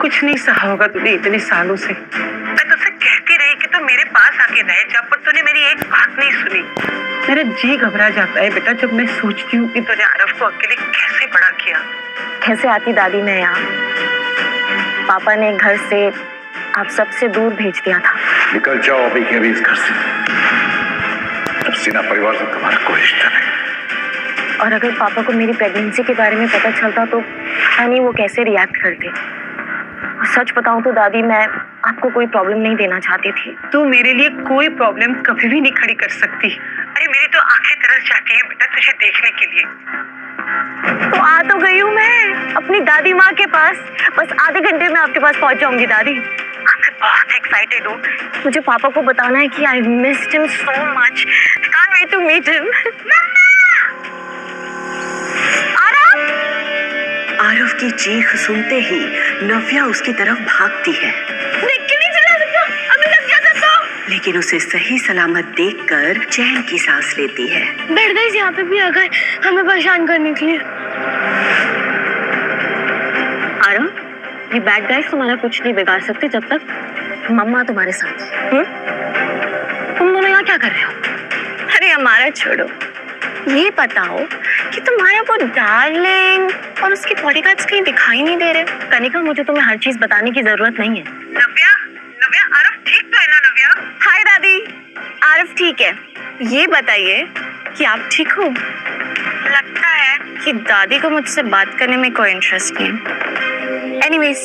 कुछ नहीं सहा होगा तूने इतने सालों से। मैं तुझसे कहती रही कि तू मेरे पास आके रह जा, पर तूने मेरी एक बात नहीं सुनी। मेरा जी घबरा जाता है बेटा जब मैं सोचती हूँ कि तूने आरव को अकेले कैसे बड़ा किया। कैसे आती दादी मैं यहाँ? पापा ने घर से आप सबसे दूर भेज दिया था। निकल जाओ अभी के अभी इस घर से। अब सिन्हा परिवार से तुम्हारा कोई रिश्ता नहीं। और अगर पापा को मेरी प्रेगनेंसी के बारे में पता चलता तो पता नहीं वो कैसे रिएक्ट करते। और सच बताऊं तो दादी मैं आपको कोई प्रॉब्लम नहीं देना चाहती थी। तू मेरे लिए कोई प्रॉब्लम कभी भी नहीं खड़ी कर सकती। अरे मेरी तो आंखें तरस जाती है बेटा तुझे देखने के लिए। तो आ तो गई हूँ मैं अपनी दादी माँ के पास। बस आधे घंटे में आपके पास पहुंच जाऊंगी दादी। मैं बहुत एक्साइटेड हूँ। मुझे पापा को बताना है कि I missed him so much. Can't wait to meet him. Aarav की चीख सुनते ही नव्या उसकी तरफ भागती है। देख के नहीं चला सकता, अभी लग जाता तो। लेकिन उसे सही सलामत देखकर चैन की सांस लेती है। बैठ गई यहाँ पे भी आ गए हमें परेशान करने के लिए। आरव, ये बैड गाइस तुम्हारा कुछ नहीं बिगाड़ सकते जब तक मम्मा तुम्हारे साथ है। तुम दोनों यहाँ क्या कर रहे हो? अरे हमारा छोड़ो, ये बताओ कि तुम्हारा वो डार्लिंग और उसके बॉडीगार्ड्स कहीं दिखाई नहीं दे रहे। कनिका, मुझे तुम्हें हर चीज बताने की जरूरत नहीं है। नव्या, नव्या, आरव ठीक तो है ना नव्या? हाय दादी, आरव ठीक है। ये बताइए कि आप ठीक हो? लगता है कि दादी को मुझसे बात करने में कोई इंटरेस्ट नहीं। एनीवेज,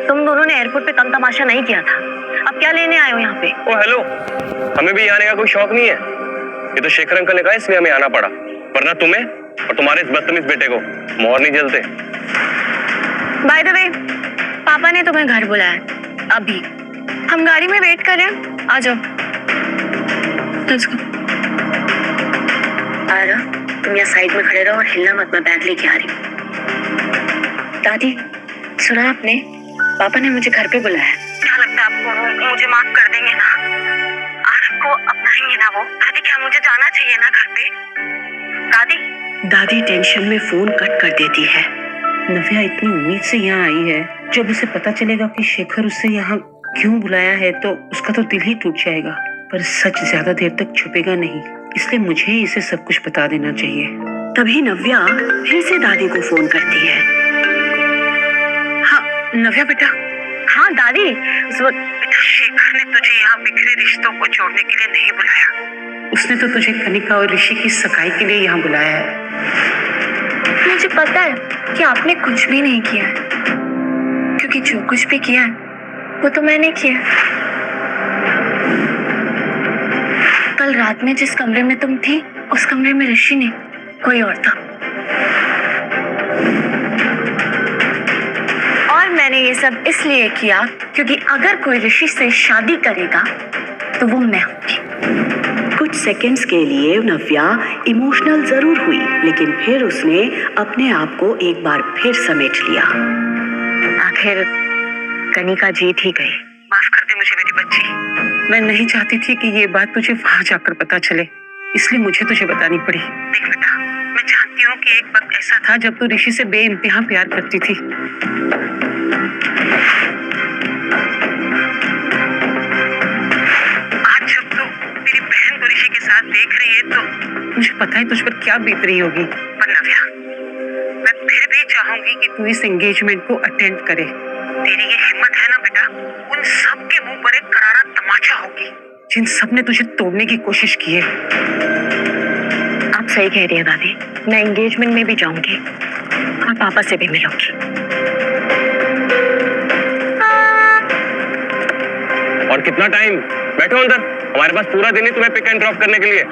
तुम दोनों ने एयरपोर्ट पे कम तमाशा नहीं किया था। अब क्या लेने आए हो यहाँ पे? ओ हेलो, हमें भी आने का कोई शौक नहीं है। ये तो शेखर अंकल ने कहा इसलिए हमें आना पड़ा, वरना तुम्हें और तुम्हारे इस बदतमीज बेटे को मोहर नहीं जलते। बाय द वे, पापा ने तुम्हें घर बुलाया अभी। हम गाड़ी में वेट कर रहे हैं, आ जाओ। Let's go. आरा, तुम यहाँ साइड में खड़े रहो और हिलना मत, मैं बैग लेके आ रही हूँ। दादी, सुना आपने? पापा ने मुझे घर पे बुलाया। क्या लगता है आपको मुझे माफ कर देंगे ना? आरव को अपनाएंगे ना वो? दादी, क्या मुझे जाना चाहिए ना घर पे? दादी टेंशन में फोन कट कर देती है। नव्या इतनी उम्मीद से यहाँ आई है, जब उसे पता चलेगा कि शेखर उसे यहाँ क्यों बुलाया है तो उसका तो दिल ही टूट जाएगा। पर सच ज्यादा देर तक छुपेगा नहीं, इसलिए मुझे इसे सब कुछ बता देना चाहिए। तभी नव्या फिर से दादी को फोन करती है। हाँ नव्या बेटा। हाँ दादी, उस वक्त बेटा शेखर ने तुझे यहाँ बिखरे रिश्तों को जोड़ने के लिए नहीं बुलाया। उसने तो तुझे कनिका और ऋषि की सगाई के लिए यहाँ बुलाया है। मुझे पता है कि आपने कुछ भी नहीं किया है, क्योंकि जो कुछ भी किया है वो तो मैंने किया। कल रात में जिस कमरे में तुम थी, उस कमरे में ऋषि नहीं, कोई और था। और मैंने ये सब इसलिए किया क्योंकि अगर कोई ऋषि से शादी करेगा तो वो मैं होंगी। कुछ सेकंड्स के लिए नव्या इमोशनल जरूर हुई, लेकिन फिर उसने अपने आप को एक बार फिर समेट लिया। आखिर कनिका जीत ही गई। माफ कर दे मुझे मेरी बच्ची। मैं नहीं चाहती थी कि ये बात तुझे वहां जाकर पता चले, इसलिए मुझे तुझे बतानी पड़ी। देख बेटा, मैं जानती हूँ कि एक वक्त ऐसा था जब तू ऋषि से बेइंतहा प्यार करती थी। आज जब तू तेरी बहन को ऋषि के साथ देख रही है तो मुझे पता है तुझ पर क्या बीत रही होगी। पर नव्या, मैं फिर भी चाहूंगी कि तू इस एंगेजमेंट को अटेंड करे। तेरी ये हिम्मत है ना बेटा, उन सब के मुंह पर एक करारा तमाचा होगी जिन सब ने तुझे तोड़ने की कोशिश की है। आप सही कह रही है दादी, मैं एंगेजमेंट में भी जाऊंगी और पापा से भी मिलूंगी। और कितना टाइम? बैठो अंदर, हमारे पास पूरा दिन है तुम्हें पिक एंड ड्रॉप करने के लिए।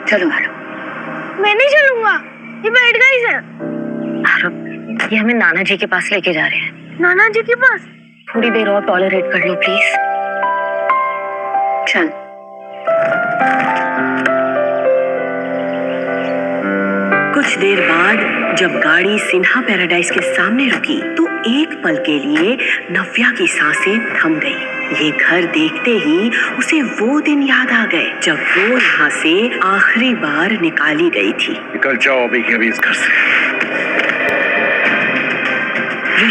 चलो आरव। मैं नहीं चलूंगा, ये बैठ गई है। आरव, ये हमें नाना जी के पास लेके जा रहे हैं। नाना जी के पास? थोड़ी देर और टॉलरेट कर लो प्लीज। चल। कुछ देर बाद जब गाड़ी सिन्हा पैराडाइज के सामने रुकी तो एक पल के लिए नव्या की सांसें थम गई। ये घर देखते ही उसे वो दिन याद आ गए जब वो यहाँ से आखिरी बार निकाली गई थी। निकल जाओ अभी के अभी इस घर से।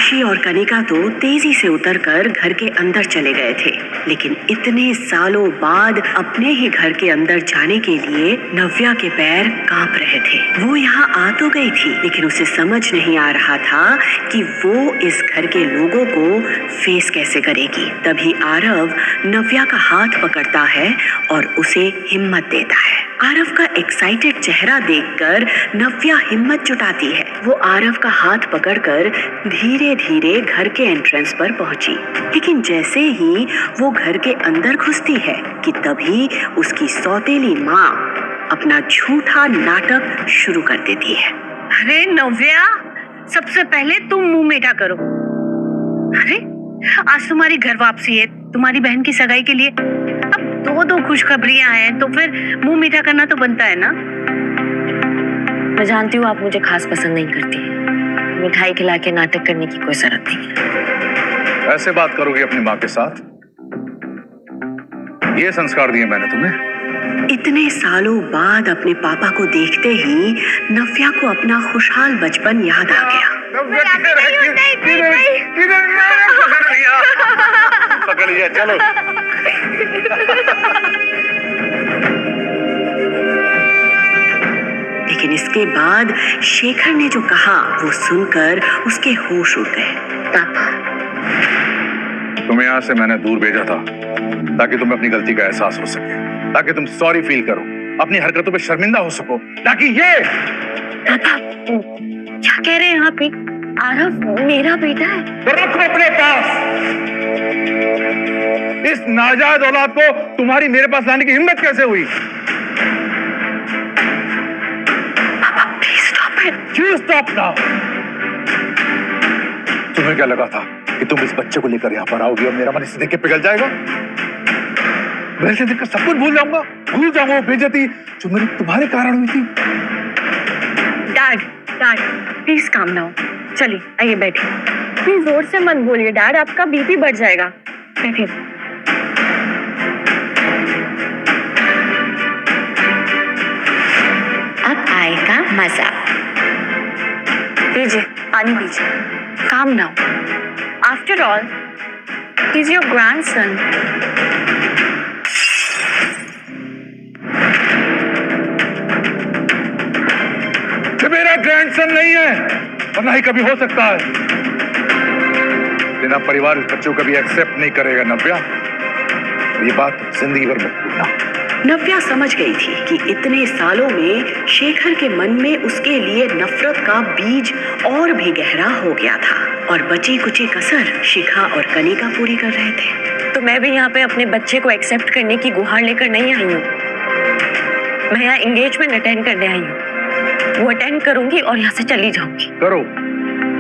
ऋषि और कनिका तो तेजी से उतरकर घर के अंदर चले गए थे, लेकिन इतने सालों बाद अपने ही घर के अंदर जाने के लिए नव्या के पैर कांप रहे थे। वो यहाँ आ तो गई थी, लेकिन उसे समझ नहीं आ रहा था कि वो इस घर के लोगों को फेस कैसे करेगी। तभी आरव नव्या का हाथ पकड़ता है और उसे हिम्मत देता है। आरव का एक्साइटेड चेहरा देखकर नव्या हिम्मत जुटाती है। वो आरव का हाथ पकड़कर धीरे धीरे घर के एंट्रेंस पर पहुंची, लेकिन जैसे ही वो घर के अंदर घुसती है कि तभी उसकी सौतेली माँ अपना झूठा नाटक शुरू कर देती है। अरे नव्या, सबसे पहले तुम मुंह मीठा करो। अरे आज तुम्हारी घर वापसी है, तुम्हारी बहन की सगाई के लिए। अब दो खुशखबरियां हैं तो फिर मुंह मीठा करना तो बनता है ना। मैं जानती हूँ आप मुझे खास पसंद नहीं करती है, मिठाई खिला के नाटक करने की कोई जरूरत नहीं है। ऐसे बात करोगी अपनी माँ के साथ? ये संस्कार दिए मैंने तुम्हें। इतने सालों बाद अपने पापा को देखते ही नव्या को अपना खुशहाल बचपन याद आ गया। पकड़ लिया, चलो। लेकिन इसके बाद शेखर ने जो कहा वो सुनकर उसके होश उड़ गए। पापा, तुम्हें यहाँ से मैंने दूर भेजा था ताकि तुम्हें अपनी गलती का एहसास हो सके, ताकि तुम सॉरी फील करो, अपनी हरकतों पे शर्मिंदा हो सको, ताकि ये। पापा क्या कह रहे हैं आप? आरव मेरा बेटा है। तो रखो अपने पास। इस नाजायज औलाद को तुम्हारी मेरे पास लाने की हिम्मत कैसे हुई? पापा please stop it. You stop now। तुम्हें क्या लगा था कि तुम इस बच्चे को लेकर यहाँ पर आओगी और मेरा मन इसे देख के पिघल जाएगा? मैं इसे देखकर सब कुछ भूल जाऊंगा वो बेइज्जती जो मेरी तुम्हारे कारण हुई थी। Dad please calm down. चलिए आइए बैठिए। प्लीज जोर से मत बोलिए डैड, आपका बीपी बढ़ जाएगा। बैठिए। अब आएगा मजा। लीजिए पानी पीजिए। Calm down. After all he is your grandson. मेरा ग्रैंडसन नहीं है और ना ही कभी हो सकता है। तेरा परिवार इस बच्चों को कभी एक्सेप्ट नहीं करेगा नव्या। ये बात जिंदगी भर मत भूलना। नव्या समझ गई थी कि इतने सालों में शेखर के मन में उसके लिए नफरत का बीज और भी गहरा हो गया था और बची कुची कसर शिखा और कनिका पूरी कर रहे थे। तो मैं भी यहाँ पे अपने बच्चे को एक्सेप्ट करने की गुहार लेकर नहीं आई हूँ। मैं यहाँ एंगेजमेंट अटेंड करने आई हूँ। वो अटेंड करूंगी और यहाँ से चली जाऊंगी। करो,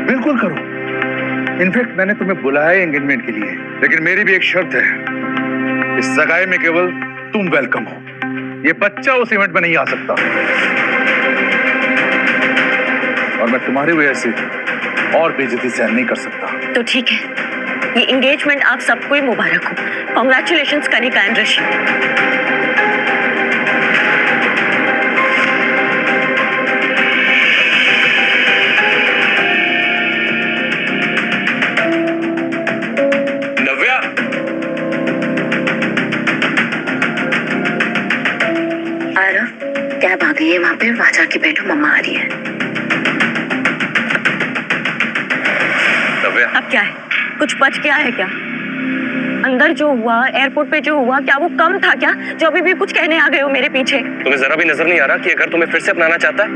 बिल्कुल करो। इनफैक्ट मैंने तुम्हें बुलाया है एंगेजमेंट के लिए, लेकिन मेरी भी एक शर्त है। इस सगाई में केवल तुम वेलकम हो। ये बच्चा उस इवेंट में नहीं आ सकता और मैं तुम्हारी वजह से और बेइज्जती सहन नहीं कर सकता। तो ठीक है, ये एंगेजमेंट आप सबको ही मुबारक हो। Congratulations Kanika and Rishi. Cab आ गई है वहां पे, वहां जाके बैठो, मम्मा आ रही है। अब क्या है, कुछ बच गया है क्या? अंदर जो हुआ, एयरपोर्ट पे जो हुआ, क्या वो कम था क्या, जो अभी भी कुछ कहने आ गए हो मेरे पीछे? तुम्हें जरा भी नजर नहीं आ रहा कि अगर तुम्हें फिर से अपनाना चाहता है,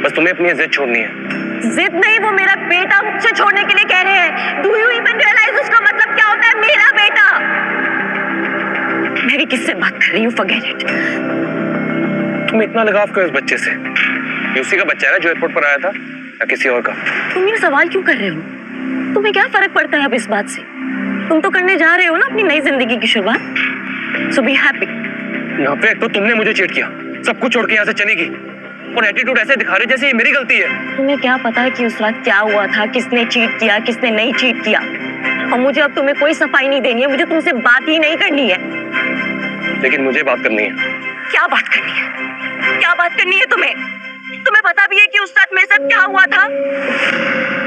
बस तुम्हें अपनी जिद छोड़नी है। जिद नहीं, वो मेरा बेटा मुझसे छोड़ने के लिए कह रहे हैं। डू यू इवन रियलाइज उसका मतलब क्या होता है? मेरा बेटा। मैं भी किससे बात कर रही हूँ, फॉरगेट इट। तुम इतना लगाव क्यों इस बच्चे से? ये उसी का बच्चा है ना जो एयरपोर्ट पर आया था, या किसी और का? तुम ये सवाल क्यों कर रहे हो? तुम्हें क्या फर्क पड़ता है अब इस बात से? तुम तो करने जा रहे हो ना अपनी नई जिंदगी की शुरुआत। सो बी हैप्पी। यहाँ पे तो तुमने मुझे चीट किया, सब कुछ छोड़ के यहाँ से चलेगी और एटीट्यूड ऐसे दिखा रहे जैसे ये मेरी गलती है। तुम्हें क्या पता है कि उस रात क्या हुआ था, किसने चीट किया, किसने नहीं चीट किया? और मुझे अब तुम्हें कोई सफाई नहीं देनी है, मुझे तुमसे बात ही नहीं करनी है। लेकिन मुझे बात करनी है। क्या बात करनी है? क्या बात करनी है तुम्हें? तुम्हें पता भी है कि उस रात मेरे साथ क्या हुआ था?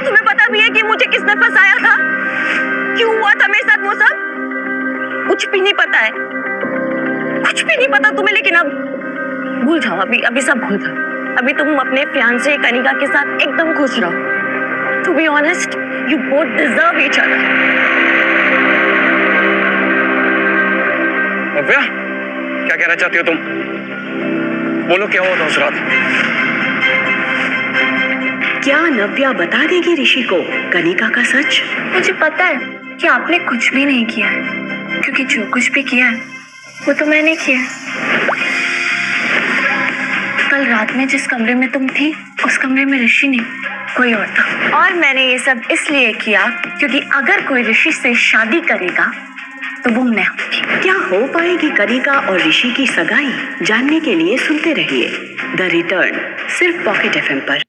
तुम्हें पता भी है कि मुझे किसने फंसाया था? क्यों हुआ था मेरे साथ वो सब? कुछ भी नहीं पता है, कुछ भी नहीं पता तुम्हें। लेकिन अब भूल जाओ, अभी सब भूल जाओ। अभी तुम अपने फियांसे कनिका के साथ एकदम खुश रहो। To be honest, you both deserve each other. Navya, क्या कहना चाहती हो तुम? बोलो क्या हुआ था उस रात? क्या नव्या बता देगी ऋषि को कनिका का सच? मुझे पता है कि आपने कुछ भी नहीं किया है, क्योंकि जो कुछ भी किया है वो तो मैंने किया है। कल रात में जिस कमरे में तुम थी, उस कमरे में ऋषि नहीं, कोई और था। और मैंने ये सब इसलिए किया क्योंकि अगर कोई ऋषि से शादी करेगा तो वो मैं होंगी। क्या हो पाएगी कनिका और ऋषि की सगाई? जानने के लिए सुनते रहिए द रिटर्न, सिर्फ पॉकेट FM पर।